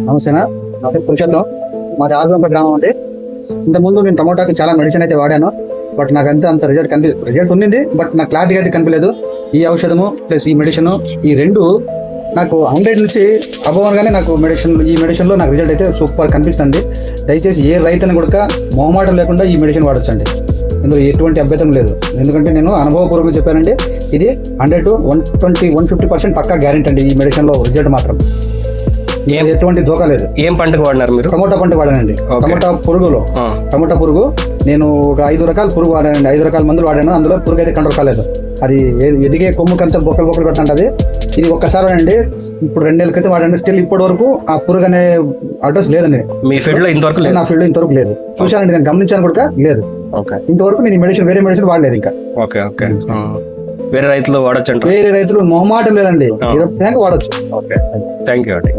నమస్తేనా, నా పేరు పురుషోత్తం. మాది ఆర్గంప గ్రామం అండి. ఇంతకుముందు నేను టమోటాకి చాలా మెడిసిన్ అయితే వాడాను, బట్ నాకు అంత రిజల్ట్ ఉన్నింది, బట్ నాకు క్లారిటీగా అయితే కనిపించలేదు. ఈ ఔషధము ప్లస్ ఈ మెడిసిన్, ఈ రెండు నాకు 100 నుంచి అబోవగానే నాకు ఈ మెడిసిన్లో నాకు రిజల్ట్ అయితే సూపర్ కనిపిస్తుంది. దయచేసి ఏ రైతుని కూడా మొహమాటం లేకుండా ఈ మెడిసిన్ వాడొచ్చండి. ఇందులో ఎటువంటి అభ్యంతరం లేదు, ఎందుకంటే నేను అనుభవపూర్వకంగా చెప్పానండి. ఇది 100 to 150% పక్కా గ్యారెంటీ అండి. ఈ మెడిసిన్లో రిజల్ట్ మాత్రం ఎటువంటి దోకా లేదు. ఏం పంటకు వాడినారు మీరు? టమోటా పంట వాడానండి. టమోటా పురుగు నేను ఒక 5 రకాల పురుగు వాడానండి. 5 రకాల మందులు వాడాను, అందులో పురుగు అయితే కంట్రోల్ కాలేదు. అది ఎదిగే కొమ్ముకంతా బొక్కలు పెట్టండి. ఇది ఒక్కసారి వాడండి, ఇప్పుడు 2 నెలల క్రితం వాడండి. స్టిల్ ఇప్పటి వరకు ఆ పురుగు అనే అడ్రస్ లేదండి. మీ ఫీల్డ్ లో ఇంతవరకు లేదు? నా ఫీల్డ్ లో ఇంతవరకు లేదు. చూశానండి, నేను గమనించాను కూడా లేదు. ఇంతవరకు నేను వేరే మెడిసిన్ వాడలేదు ఇంకా. వేరే రైతులు వాడచ్చు? వేరే రైతులు మొహమాటం లేదండి, వాడచ్చు. థ్యాంక్ యూ అండి.